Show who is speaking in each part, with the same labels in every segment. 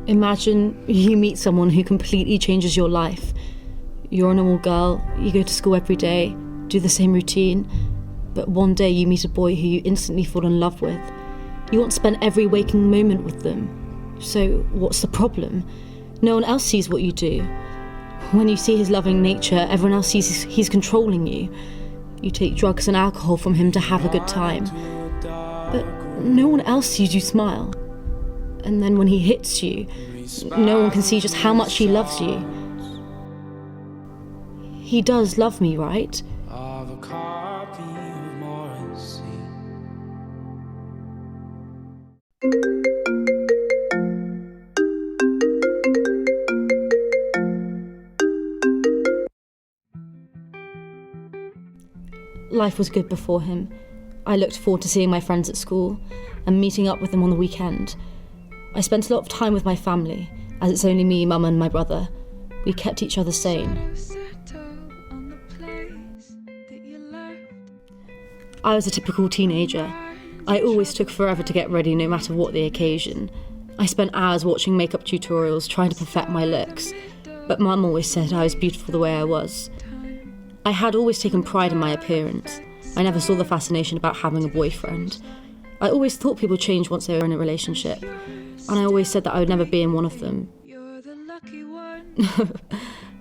Speaker 1: Imagine you meet someone who completely changes your life. You're a normal girl, you go to school every day, do the same routine, but one day you meet a boy who you instantly fall in love with. You want to spend every waking moment with them. So what's the problem? No one else sees what you do. When you see his loving nature, everyone else sees he's controlling you. You take drugs and alcohol from him to have a good time. But no one else sees you smile. And then when he hits you, no one can see just how much he loves you. He does love me, right? Life was good before him. I looked forward to seeing my friends at school and meeting up with them on the weekend. I spent a lot of time with my family, as it's only me, Mum and my brother. We kept each other sane. I was a typical teenager. I always took forever to get ready, no matter what the occasion. I spent hours watching makeup tutorials, trying to perfect my looks, but Mum always said I was beautiful the way I was. I had always taken pride in my appearance. I never saw the fascination about having a boyfriend. I always thought people changed once they were in a relationship, and I always said that I would never be in one of them.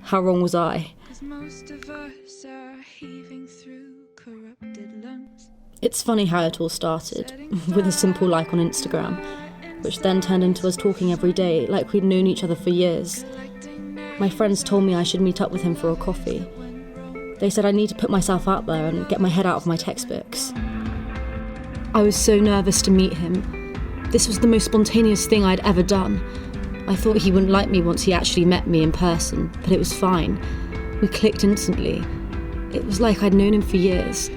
Speaker 1: How wrong was I? It's funny how it all started, with a simple like on Instagram, which then turned into us talking every day, like we'd known each other for years. My friends told me I should meet up with him for a coffee. They said I need to put myself out there and get my head out of my textbooks. I was so nervous to meet him. This was the most spontaneous thing I'd ever done. I thought he wouldn't like me once he actually met me in person, but it was fine. We clicked instantly. It was like I'd known him for years.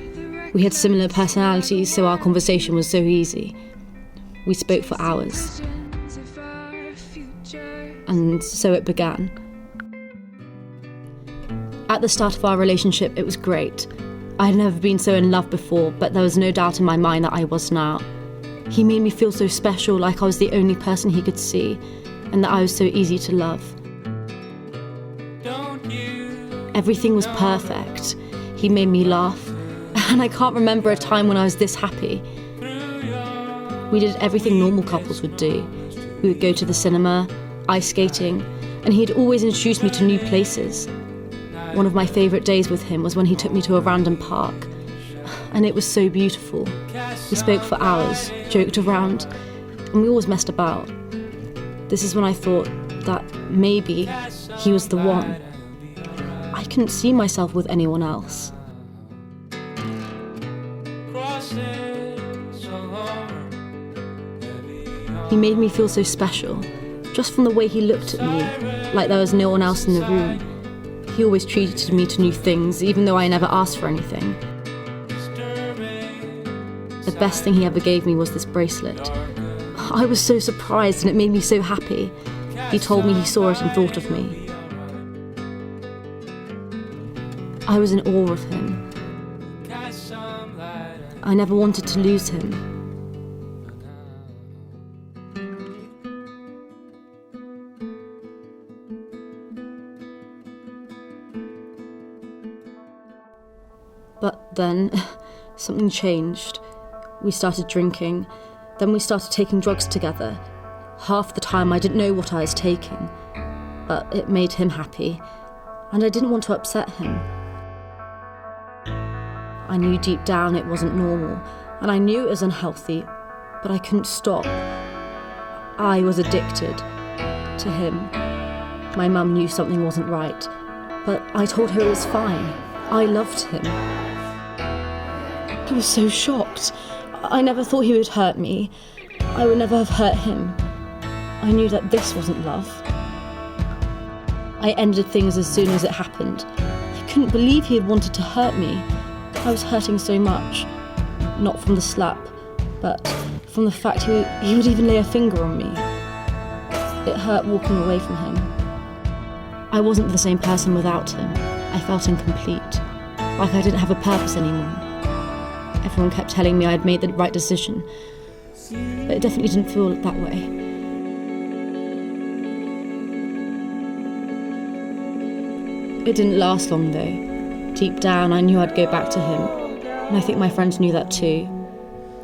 Speaker 1: We had similar personalities, so our conversation was so easy. We spoke for hours. And so it began. At the start of our relationship, it was great. I had never been so in love before, but there was no doubt in my mind that I was now. He made me feel so special, like I was the only person he could see, and that I was so easy to love. Everything was perfect. He made me laugh, and I can't remember a time when I was this happy. We did everything normal couples would do. We would go to the cinema, ice skating, and he'd always introduce me to new places. One of my favourite days with him was when he took me to a random park, and it was so beautiful. We spoke for hours, joked around, and we always messed about. This is when I thought that maybe he was the one. I couldn't see myself with anyone else. He made me feel so special, just from the way he looked at me, like there was no one else in the room. He always treated me to new things, even though I never asked for anything. The best thing he ever gave me was this bracelet. I was so surprised and it made me so happy. He told me he saw it and thought of me. I was in awe of him. I never wanted to lose him. But then, something changed. We started drinking, then we started taking drugs together. Half the time I didn't know what I was taking, but it made him happy, and I didn't want to upset him. I knew deep down it wasn't normal, and I knew it was unhealthy, but I couldn't stop. I was addicted to him. My mum knew something wasn't right, but I told her it was fine. I loved him. I was so shocked. I never thought he would hurt me. I would never have hurt him. I knew that this wasn't love. I ended things as soon as it happened. I couldn't believe he had wanted to hurt me. I was hurting so much. Not from the slap, but from the fact he would even lay a finger on me. It hurt walking away from him. I wasn't the same person without him. I felt incomplete, like I didn't have a purpose anymore. Everyone kept telling me I'd made the right decision, but it definitely didn't feel that way. It didn't last long though. Deep down, I knew I'd go back to him, and I think my friends knew that too.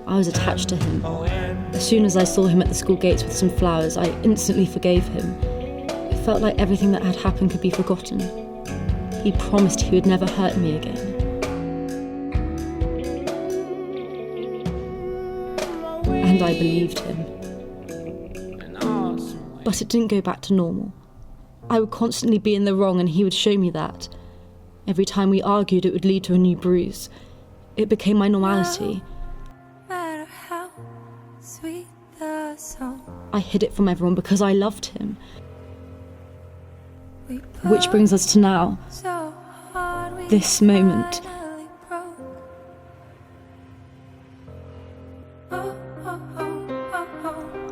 Speaker 1: I was attached to him. As soon as I saw him at the school gates with some flowers, I instantly forgave him. It felt like everything that had happened could be forgotten. He promised he would never hurt me again. And I believed him. But it didn't go back to normal. I would constantly be in the wrong and he would show me that. Every time we argued, it would lead to a new bruise. It became my normality. I hid it from everyone because I loved him. Which brings us to now. This moment.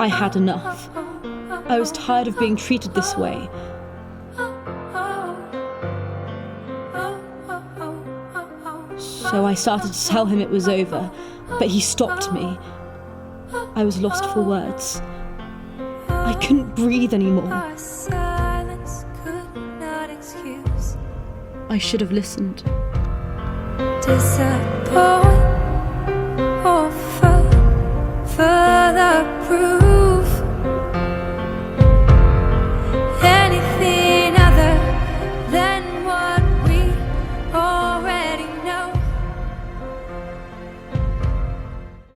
Speaker 1: I had enough. I was tired of being treated this way. So I started to tell him it was over, but he stopped me. I was lost for words. I couldn't breathe anymore. I should have listened.
Speaker 2: Disappoint or further proof.